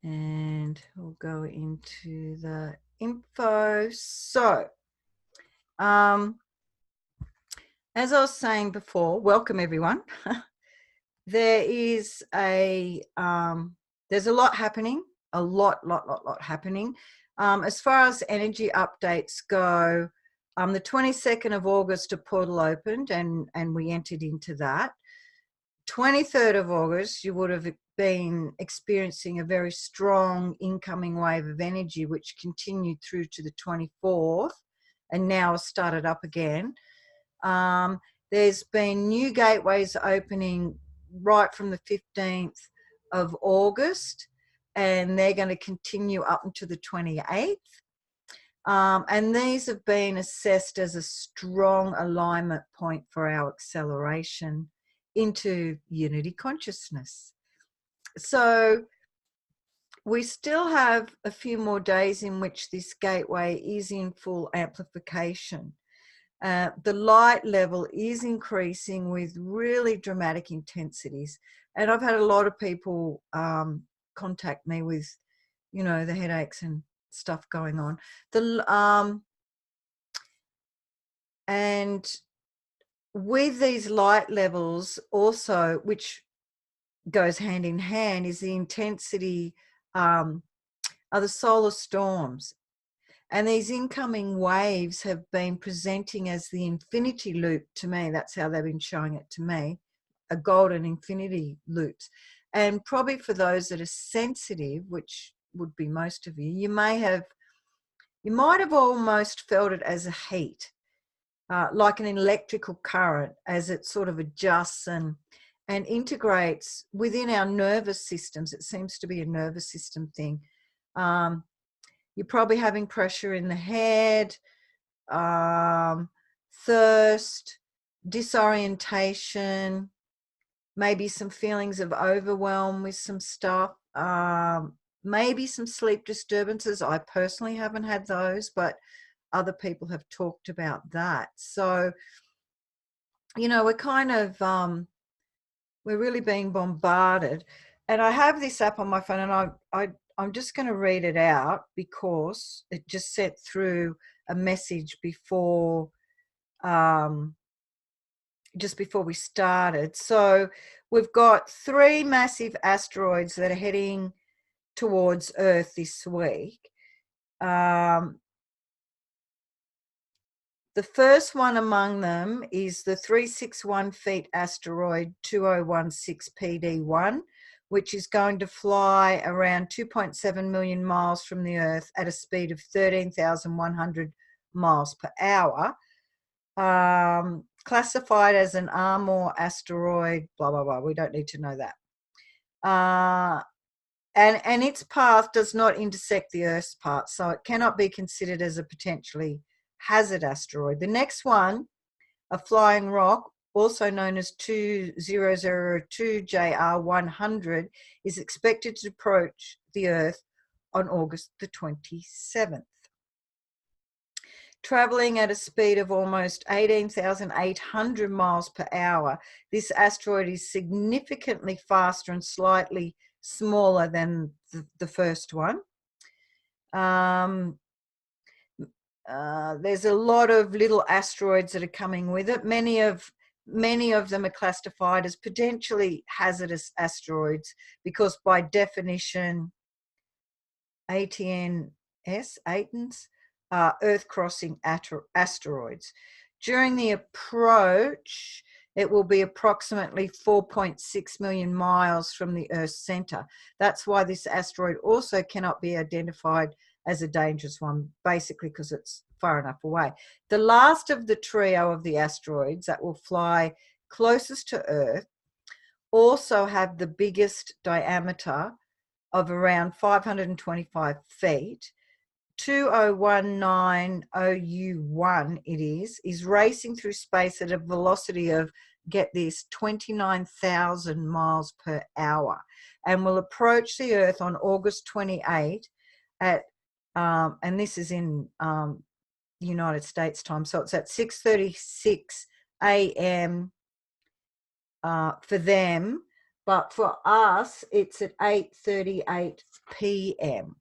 And we'll go into the info. So, as I was saying before, welcome everyone. There is there's a lot happening, a lot happening. As far as energy updates go, the 22nd of August, a portal opened and we entered into that. 23rd of August, you would have been experiencing a very strong incoming wave of energy, which continued through to the 24th and now has started up again. There's been new gateways opening right from the 15th of August, and they're going to continue up until the 28th. And these have been assessed as a strong alignment point for our acceleration into unity consciousness. So we still have a few more days in which this gateway is in full amplification. The light level is increasing with really dramatic intensities. And I've had a lot of people contact me with, you know, the headaches and stuff going on. And with these light levels also, which goes hand in hand, is the intensity are the solar storms. And these incoming waves have been presenting as the infinity loop to me. That's how they've been showing it to me, a golden infinity loops. And probably for those that are sensitive, which would be most of you, you might have almost felt it as a heat. Like an electrical current, as it sort of adjusts and integrates within our nervous systems. It seems to be a nervous system thing. You're probably having pressure in the head, thirst, disorientation, maybe some feelings of overwhelm with some stuff, maybe some sleep disturbances. I personally haven't had those, but other people have talked about that. So, you know, we're kind of, we're really being bombarded. And I have this app on my phone, and I'm just going to read it out because it just sent through a message before, just before we started. So we've got 3 massive asteroids that are heading towards Earth this week. The first one among them is the 361 feet asteroid 2016 PD1, which is going to fly around 2.7 million miles from the Earth at a speed of 13,100 miles per hour. Classified as an Amor asteroid, blah, blah, blah. We don't need to know that. And its path does not intersect the Earth's path, so it cannot be considered as a potentially hazard asteroid. The next one, a flying rock, also known as 2002 JR100, is expected to approach the Earth on August the 27th. Traveling at a speed of almost 18,800 miles per hour, this asteroid is significantly faster and slightly smaller than the first one. There's a lot of little asteroids that are coming with it. Many of them are classified as potentially hazardous asteroids because by definition, ATNs, Earth-crossing asteroids. During the approach, it will be approximately 4.6 million miles from the Earth's center. That's why this asteroid also cannot be identified as a dangerous one, basically because it's far enough away. The last of the trio of the asteroids that will fly closest to Earth also have the biggest diameter of around 525 feet. 20190U1 it is racing through space at a velocity of, get this, 29,000 miles per hour, and will approach the Earth on August 28 at and this is in United States time, so it's at 6:36 a.m. For them, but for us, it's at 8:38 p.m.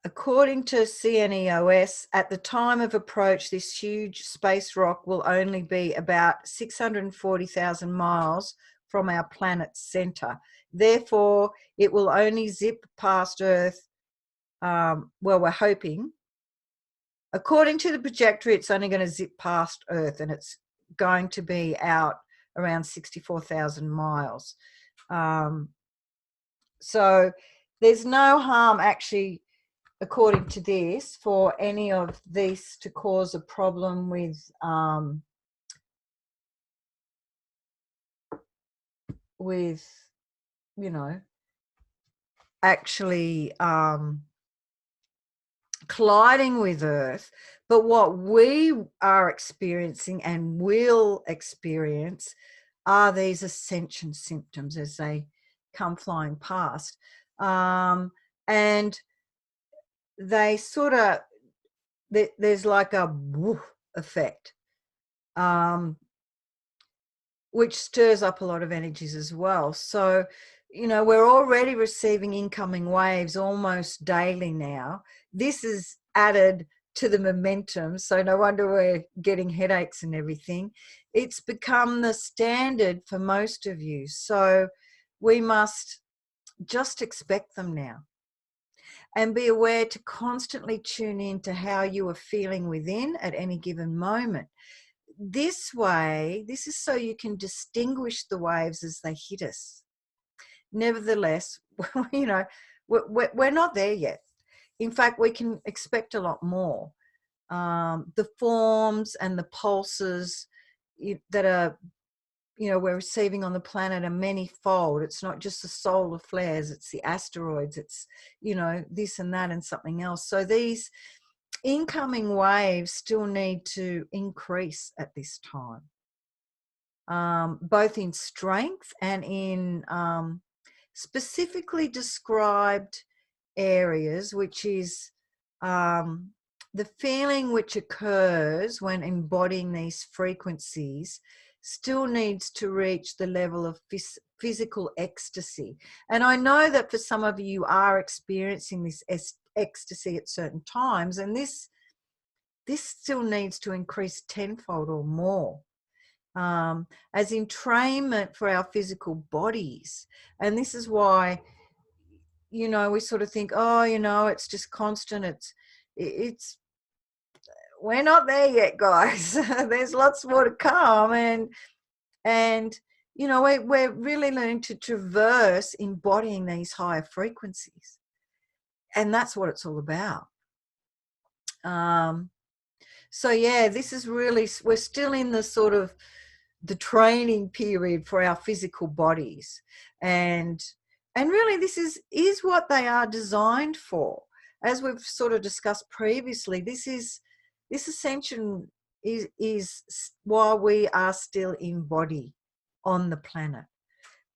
According to CNEOS, at the time of approach, this huge space rock will only be about 640,000 miles from our planet's center. Therefore, it will only zip past Earth. Well, we're hoping. According to the trajectory, it's only going to zip past Earth, and it's going to be out around 64,000 miles. So there's no harm, actually, according to this, for any of this to cause a problem with you know, actually colliding with Earth. But what we are experiencing and will experience are these ascension symptoms as they come flying past. And they sort of, there's like a woof effect, which stirs up a lot of energies as well. So, you know, we're already receiving incoming waves almost daily now. This is added to the momentum, so no wonder we're getting headaches and everything. It's become the standard for most of you, so we must just expect them now and be aware to constantly tune in to how you are feeling within at any given moment. This way, this is so you can distinguish the waves as they hit us. Nevertheless, you know, we're not there yet. In fact, we can expect a lot more. The forms and the pulses that are, you know, we're receiving on the planet are many-fold. It's not just the solar flares, it's the asteroids, it's, you know, this and that and something else. So these incoming waves still need to increase at this time, both in strength and in specifically described areas, which is the feeling which occurs when embodying these frequencies still needs to reach the level of physical ecstasy. And I know that for some of you are experiencing this ecstasy at certain times, and this still needs to increase tenfold or more, as entrainment for our physical bodies. And this is why, you know, we sort of think, oh, you know, it's just constant. It's we're not there yet, guys. There's lots more to come, and you know, we're really learning to traverse embodying these higher frequencies, and that's what it's all about. So yeah, this is really, we're still in the sort of the training period for our physical bodies, and really this is what they are designed for. As we've sort of discussed previously, this ascension is while we are in body on the planet.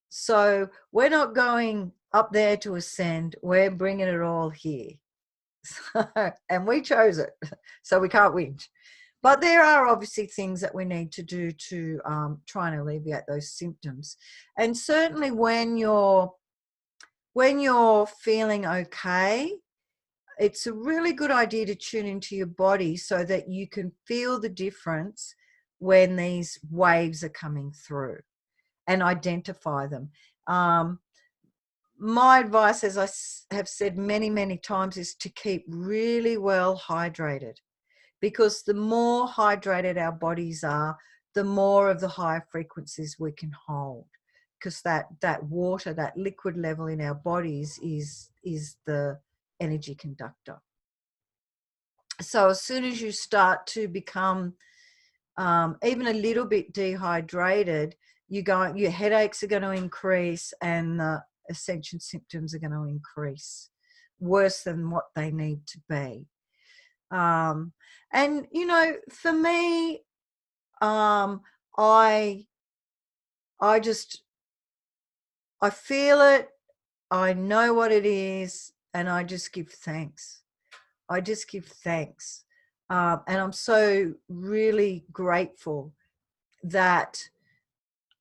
So we're not going up there to ascend, we're bringing it all here. And we chose it, so we can't whinge. But there are obviously things that we need to do to try and alleviate those symptoms. And certainly when you're feeling okay, it's a really good idea to tune into your body so that you can feel the difference when these waves are coming through and identify them. My advice, as I have said many, many times, is to keep really well hydrated, because the more hydrated our bodies are, the more of the higher frequencies we can hold, because that water, that liquid level in our bodies is the energy conductor. So as soon as you start to become even a little bit dehydrated, your headaches are going to increase, and the ascension symptoms are going to increase worse than what they need to be. And you know, for me, I feel it, I know what it is, and I just give thanks. I just give thanks. And I'm so really grateful that,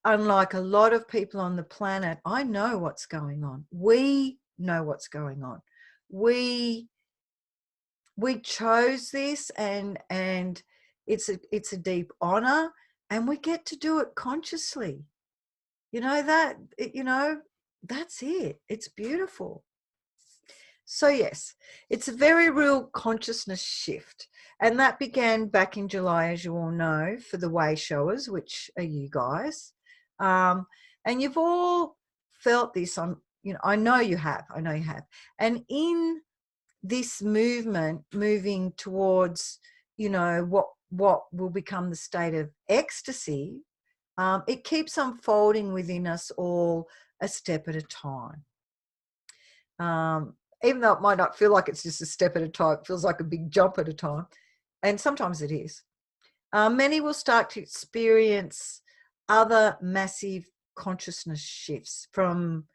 unlike a lot of people on the planet, I know what's going on. We know what's going on. We chose this, and it's a deep honor, and we get to do it consciously. That's it. It's beautiful. So yes, it's a very real consciousness shift. And that began back in July, as you all know, for the way showers, which are you guys. And you've all felt this I know you have. And in this movement, moving towards, what will become the state of ecstasy, it keeps unfolding within us all a step at a time. Even though it might not feel like it's just a step at a time, it feels like a big jump at a time. And sometimes it is. Many will start to experience other massive consciousness shifts from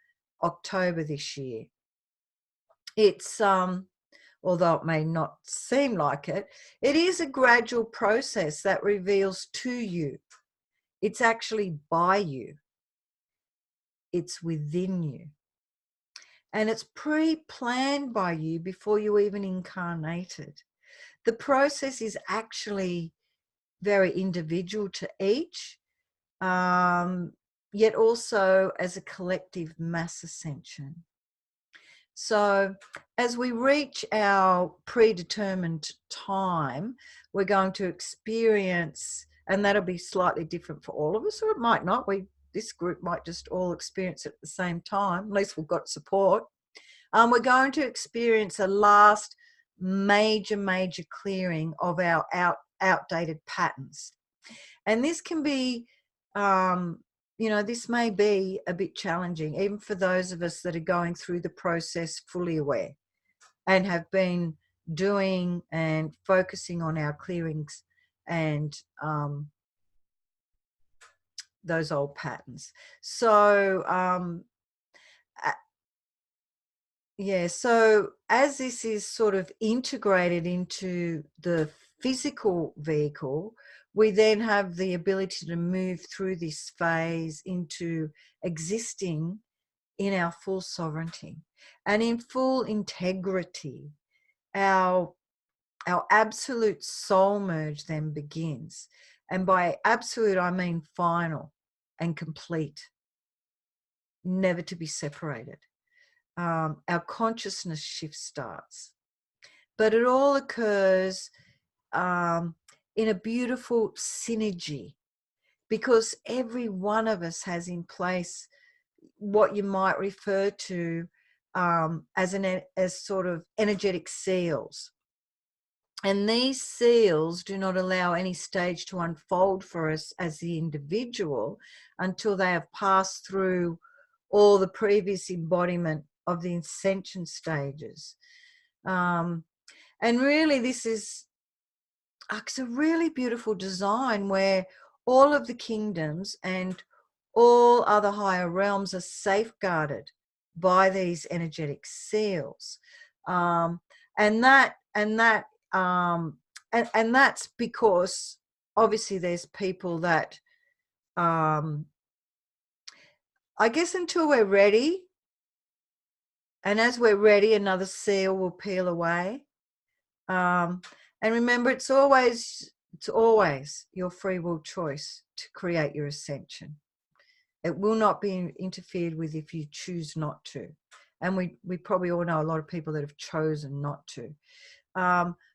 October this year. It's, although it may not seem like it, it is a gradual process that reveals to you. It's actually by you. It's within you. And it's pre-planned by you before you even incarnated. The process is actually very individual to each, yet also as a collective mass ascension. So as we reach our predetermined time, we're going to experience, and that'll be slightly different for all of us, or it might not. This group might just all experience it at the same time. At least we've got support. We're going to experience a last major clearing of our outdated patterns. And this can be, this may be a bit challenging, even for those of us that are going through the process fully aware and have been doing and focusing on our clearings and those old patterns. So, so as this is sort of integrated into the physical vehicle, we then have the ability to move through this phase into existing in our full sovereignty and in full integrity. Our absolute soul merge then begins. And by absolute, I mean final and complete, never to be separated. Our consciousness shift starts. But it all occurs in a beautiful synergy, because every one of us has in place what you might refer to as sort of energetic seals. And these seals do not allow any stage to unfold for us as the individual until they have passed through all the previous embodiment of the ascension stages. And really this is it's a really beautiful design where all of the kingdoms and all other higher realms are safeguarded by these energetic seals. And that's because obviously there's people that I guess until we're ready, and as we're ready, another seal will peel away. And remember, it's always your free will choice to create your ascension. It will not be interfered with if you choose not to. And we probably all know a lot of people that have chosen not to.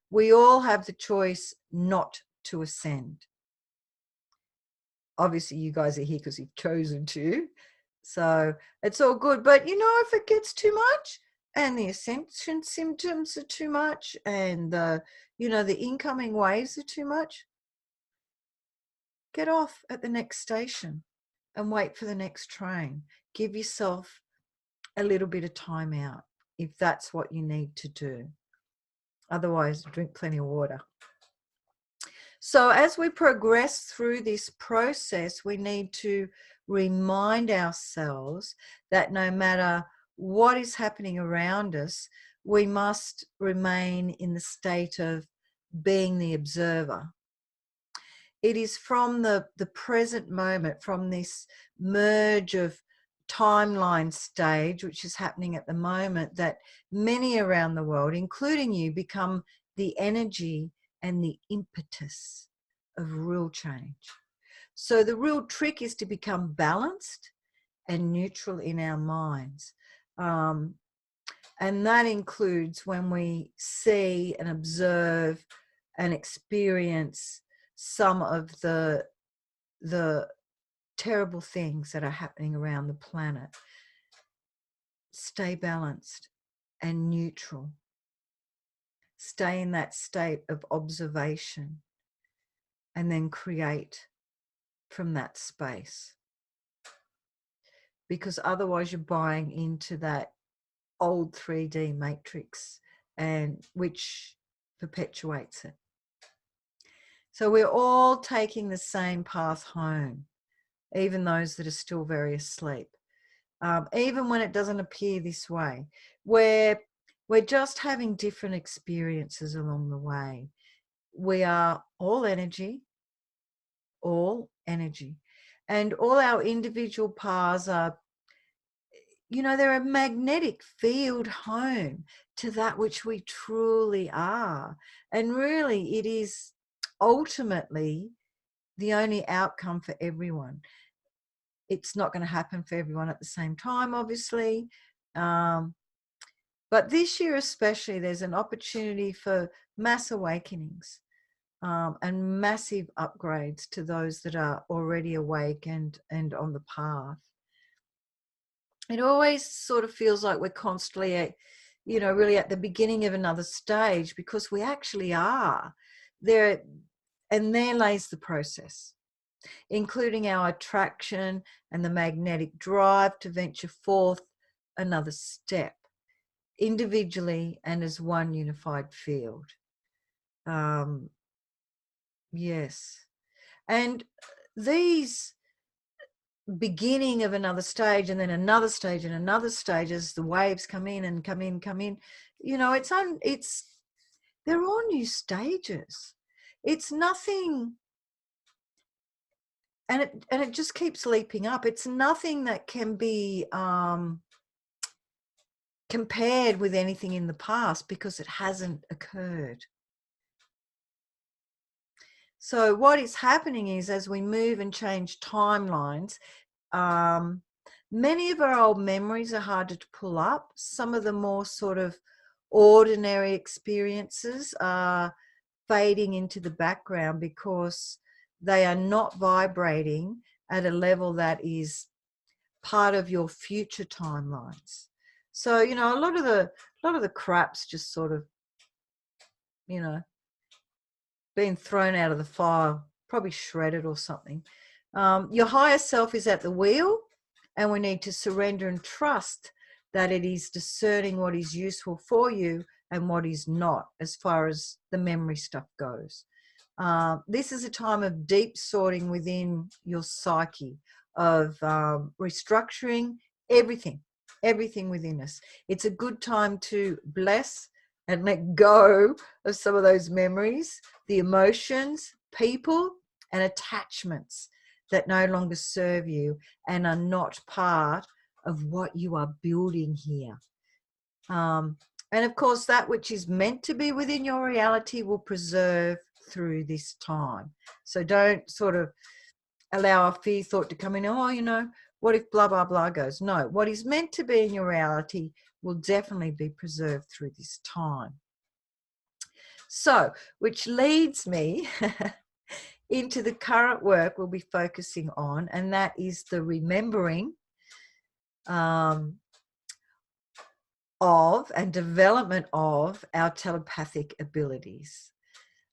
We all have the choice not to ascend. Obviously, you guys are here because you've chosen to. So it's all good. But, if it gets too much and the ascension symptoms are too much and, the incoming waves are too much, get off at the next station and wait for the next train. Give yourself a little bit of time out if that's what you need to do. Otherwise, drink plenty of water. So as we progress through this process, we need to remind ourselves that no matter what is happening around us, we must remain in the state of being the observer. It is from the present moment, from this merge of timeline stage, which is happening at the moment, that many around the world, including you, become the energy and the impetus of real change. So the real trick is to become balanced and neutral in our minds. And that includes when we see and observe and experience some of the terrible things that are happening around the planet. Stay balanced and neutral. Stay in that state of observation and then create from that space. Because otherwise you're buying into that old 3D matrix, and which perpetuates it. So we're all taking the same path home, even those that are still very asleep. Even when it doesn't appear this way, we're just having different experiences along the way. We are all energy, and all our individual paths are, they're a magnetic field home to that which we truly are. And really, it is ultimately the only outcome for everyone. It's not going to happen for everyone at the same time, obviously. But this year especially, there's an opportunity for mass awakenings and massive upgrades to those that are already awake and on the path. It always sort of feels like we're constantly, really at the beginning of another stage, because we actually are there. And there lays the process, including our attraction and the magnetic drive to venture forth another step, individually and as one unified field. Yes. And these beginning of another stage and then another stage and another stage, as the waves come in, they're all new stages. It's nothing, and it just keeps leaping up. It's nothing that can be compared with anything in the past, because it hasn't occurred. So what is happening is, as we move and change timelines, many of our old memories are harder to pull up. Some of the more sort of ordinary experiences are fading into the background because they are not vibrating at a level that is part of your future timelines. So, a lot of the crap's just sort of, being thrown out of the file, probably shredded or something. Your higher self is at the wheel, and we need to surrender and trust that it is discerning what is useful for you and what is not, as far as the memory stuff goes. This is a time of deep sorting within your psyche, of restructuring everything within us. It's a good time to bless and let go of some of those memories, the emotions, people, and attachments that no longer serve you and are not part of what you are building here. And of course, that which is meant to be within your reality will preserve through this time. So don't sort of allow a fear thought to come in, what if blah, blah, blah goes? No, what is meant to be in your reality will definitely be preserved through this time. So, which leads me into the current work we'll be focusing on, and that is the remembering of and development of our telepathic abilities.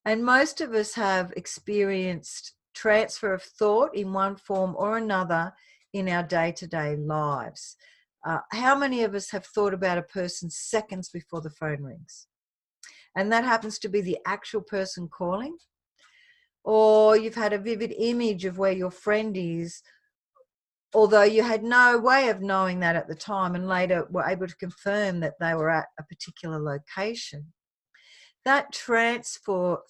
And most of us have experienced transfer of thought in one form or another in our day-to-day lives. How many of us have thought about a person seconds before the phone rings? And that happens to be the actual person calling? Or you've had a vivid image of where your friend is, although you had no way of knowing that at the time, and later were able to confirm that they were at a particular location. That transfer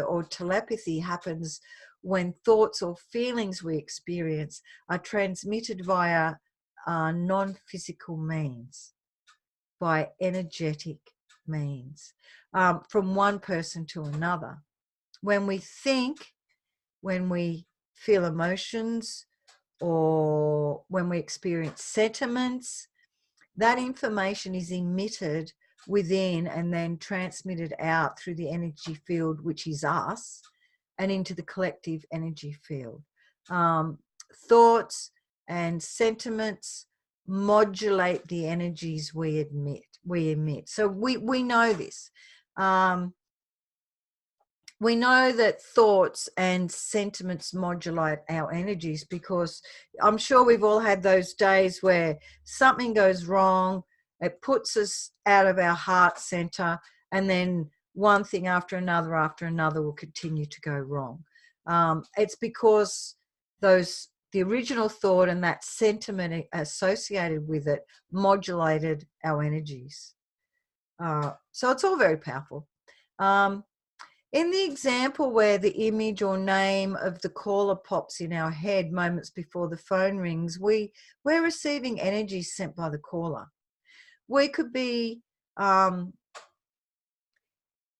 or telepathy happens when thoughts or feelings we experience are transmitted via non-physical means, by energetic means, from one person to another. When we think, when we feel emotions, or when we experience sentiments, that information is emitted within and then transmitted out through the energy field, which is us, and into the collective energy field. Thoughts and sentiments modulate the energies we emit. So we know this. We know that thoughts and sentiments modulate our energies, because I'm sure we've all had those days where something goes wrong, it puts us out of our heart center, and then one thing after another will continue to go wrong. It's because the original thought and that sentiment associated with it modulated our energies. So it's all very powerful. In the example where the image or name of the caller pops in our head moments before the phone rings, we're receiving energy sent by the caller. We could be,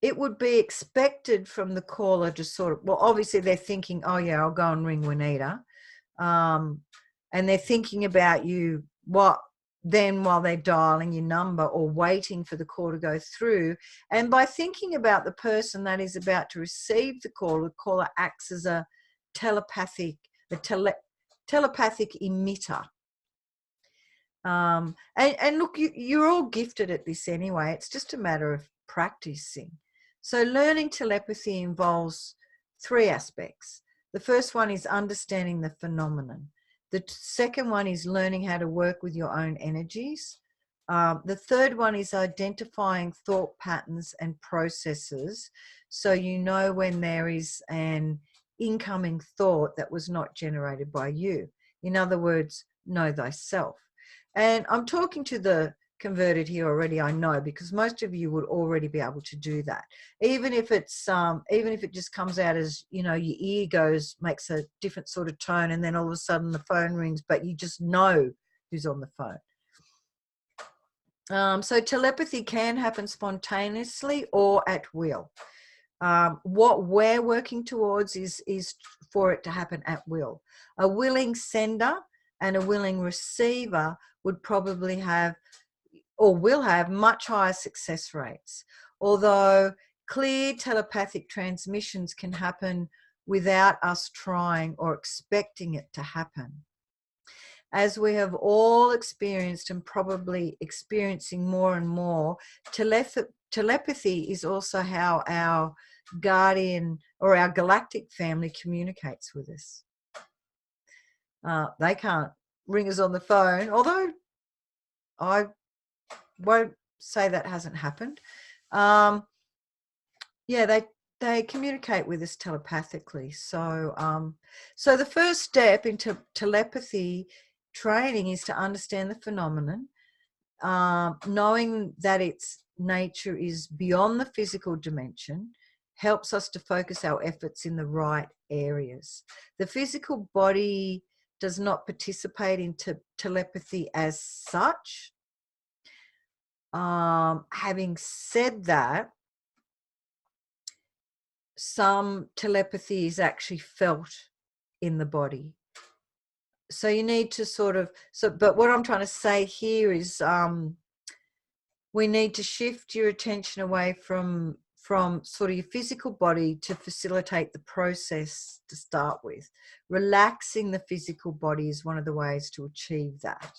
it would be expected from the caller to sort of, well, obviously they're thinking, oh yeah, I'll go and ring Juanita. And they're thinking about you, then while they're dialing your number or waiting for the call to go through. And by thinking about the person that is about to receive the caller acts as a telepathic emitter. And look, you're all gifted at this anyway. It's just a matter of practicing. So learning telepathy involves 3 aspects. The first one is understanding the phenomenon. The second one is learning how to work with your own energies. The third one is identifying thought patterns and processes, so you know when there is an incoming thought that was not generated by you. In other words, know thyself. And I'm talking to the converted here already, I know, because most of you would already be able to do that. Even if it just comes out as, you know, your ear makes a different sort of tone, and then all of a sudden the phone rings, but you just know who's on the phone. So telepathy can happen spontaneously or at will. What we're working towards is for it to happen at will. A willing sender and a willing receiver would probably have, or will have, much higher success rates. Although clear telepathic transmissions can happen without us trying or expecting it to happen. As we have all experienced and probably experiencing more and more, telepathy is also how our guardian or our galactic family communicates with us. They can't ring us on the phone, although I won't say that hasn't happened. Yeah, they communicate with us telepathically. So so the first step into telepathy training is to understand the phenomenon, knowing that its nature is beyond the physical dimension helps us to focus our efforts in the right areas. The physical body does not participate in telepathy as such. Having said that, some telepathy is actually felt in the body. So you need to but what I'm trying to say here is we need to shift your attention away from sort of your physical body to facilitate the process to start with. Relaxing the physical body is one of the ways to achieve that.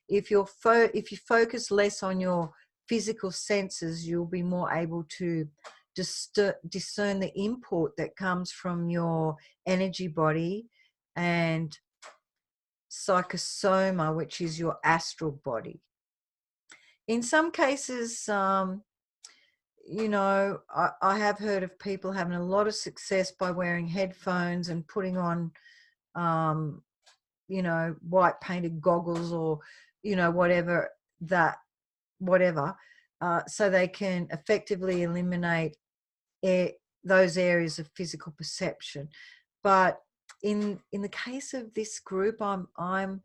If you focus less on your physical senses, you'll be more able to discern the import that comes from your energy body and psychosoma, which is your astral body. In some cases, you know, I have heard of people having a lot of success by wearing headphones and putting on, you know, white painted goggles or, you know, whatever, so they can effectively eliminate those areas of physical perception. But in the case of this group, I'm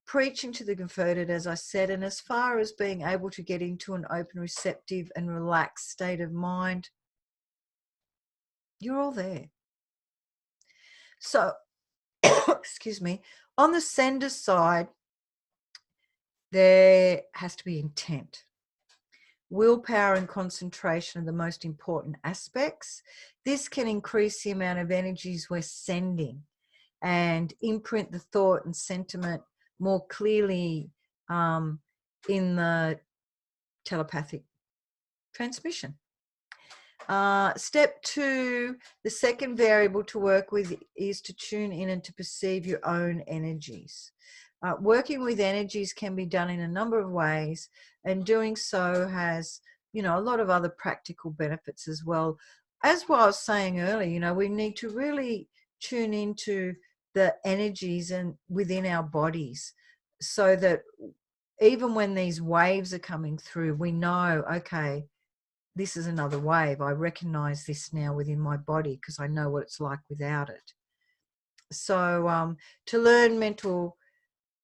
preaching to the converted, as I said, and as far as being able to get into an open, receptive and relaxed state of mind, you're all there. So, excuse me, on the sender side, there has to be intent. Willpower and concentration are the most important aspects. This can increase the amount of energies we're sending and imprint the thought and sentiment more clearly in the telepathic transmission. Step 2, the second variable to work with is to tune in and to perceive your own energies. Working with energies can be done in a number of ways, and doing so has, a lot of other practical benefits as well. As I was saying earlier, we need to really tune into the energies and within our bodies, so that even when these waves are coming through, we know, okay, this is another wave. I recognize this now within my body because I know what it's like without it. So to learn mental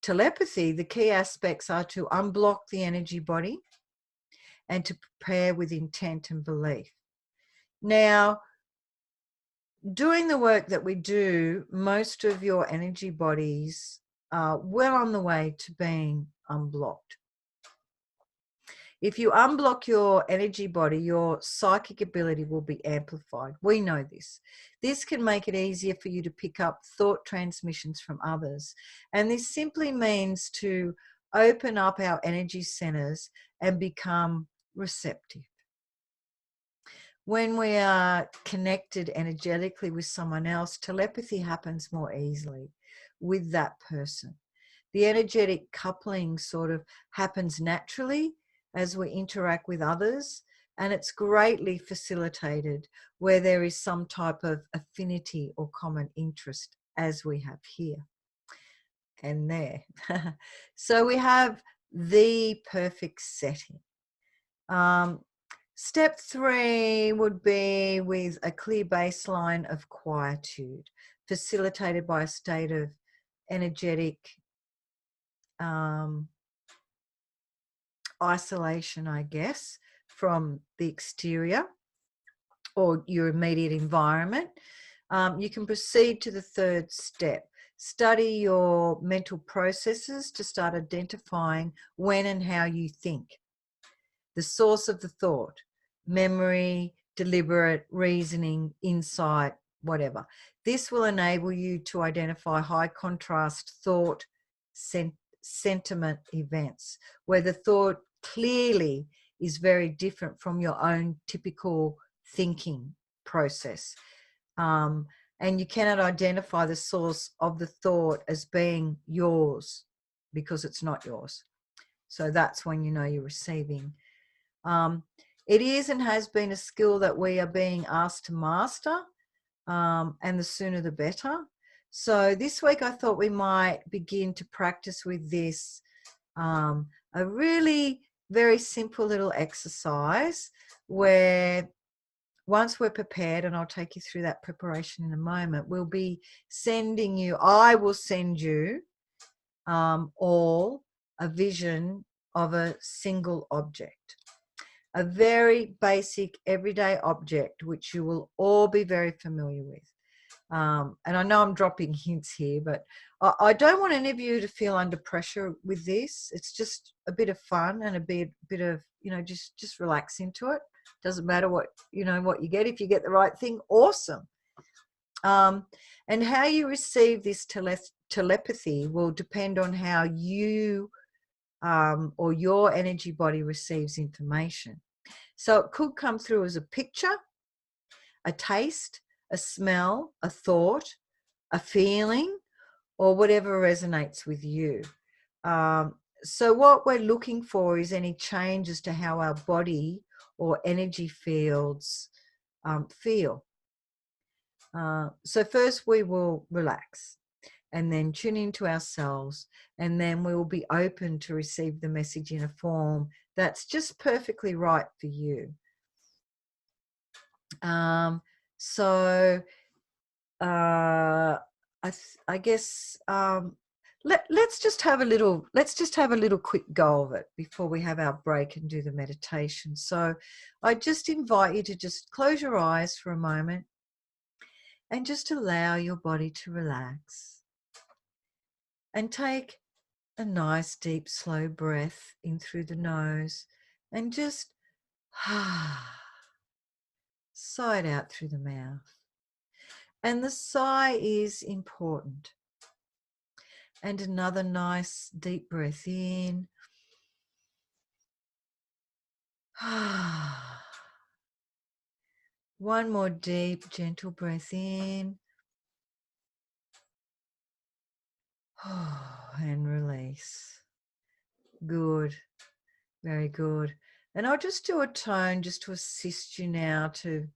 telepathy, the key aspects are to unblock the energy body and to prepare with intent and belief. Now, doing the work that we do, most of your energy bodies are well on the way to being unblocked. If you unblock your energy body, your psychic ability will be amplified. We know this. This can make it easier for you to pick up thought transmissions from others. And this simply means to open up our energy centers and become receptive. When we are connected energetically with someone else, telepathy happens more easily with that person. The energetic coupling sort of happens naturally as we interact with others, and it's greatly facilitated where there is some type of affinity or common interest, as we have here and there. So we have the perfect setting. Step 3 would be with a clear baseline of quietude, facilitated by a state of energetic isolation, I guess, from the exterior or your immediate environment. You can proceed to the third step. Study your mental processes to start identifying when and how you think. The source of the thought, memory, deliberate reasoning, insight, whatever. This will enable you to identify high contrast thought, sentiment events, where the thought clearly is very different from your own typical thinking process. And you cannot identify the source of the thought as being yours because it's not yours. So that's when you know you're receiving. It is and has been a skill that we are being asked to master, and the sooner the better. So this week I thought we might begin to practice with this, a really very simple little exercise where once we're prepared, and I'll take you through that preparation in a moment, we'll be sending you, I will send you all a vision of a single object. A very basic everyday object which you will all be very familiar with. And I know I'm dropping hints here, but I don't want any of you to feel under pressure with this. It's just a bit of fun and a bit of, just relax into it. Doesn't matter what you get. If you get the right thing, awesome. And how you receive this telepathy will depend on how you or your energy body receives information. So it could come through as a picture, a taste, a smell, a thought, a feeling, or whatever resonates with you. So what we're looking for is any changes to how our body or energy fields feel. So first we will relax and then tune into ourselves, and then we will be open to receive the message in a form that's just perfectly right for you. So I guess let's just have a little quick go of it before we have our break and do the meditation. So I just invite you to just close your eyes for a moment and just allow your body to relax and take a nice deep slow breath in through the nose and just sigh it out through the mouth. And the sigh is important. And another nice deep breath in. One more deep, gentle breath in. And release. Good. Very good. And I'll just do a tone just to assist you now to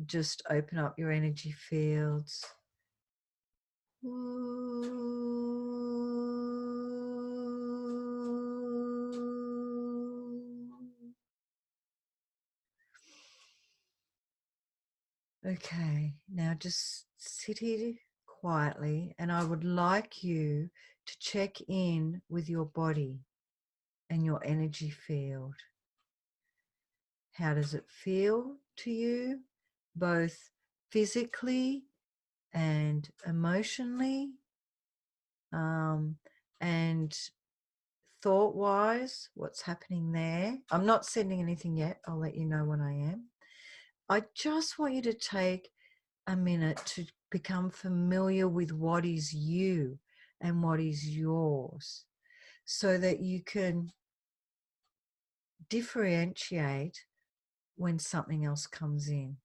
just open up your energy fields. Okay, now just sit here quietly, and I would like you to check in with your body and your energy field. How does it feel to you, both physically and emotionally, and thought-wise? What's happening there? I'm not sending anything yet. I'll let you know when I am. I just want you to take a minute to become familiar with what is you and what is yours, so that you can differentiate when something else comes in.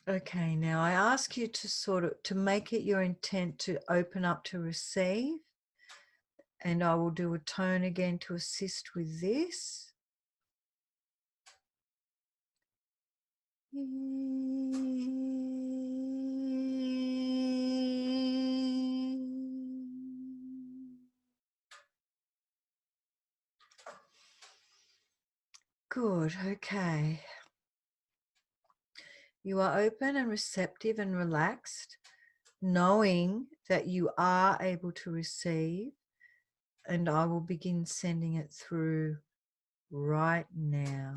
Okay, now I ask you to make it your intent to open up to receive, and I will do a tone again to assist with this. Good, okay. You are open and receptive and relaxed, knowing that you are able to receive, and I will begin sending it through right now.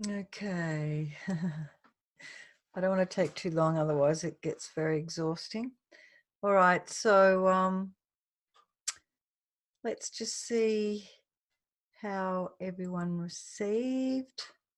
Okay. I don't want to take too long, otherwise it gets very exhausting. All right, so let's just see how everyone received.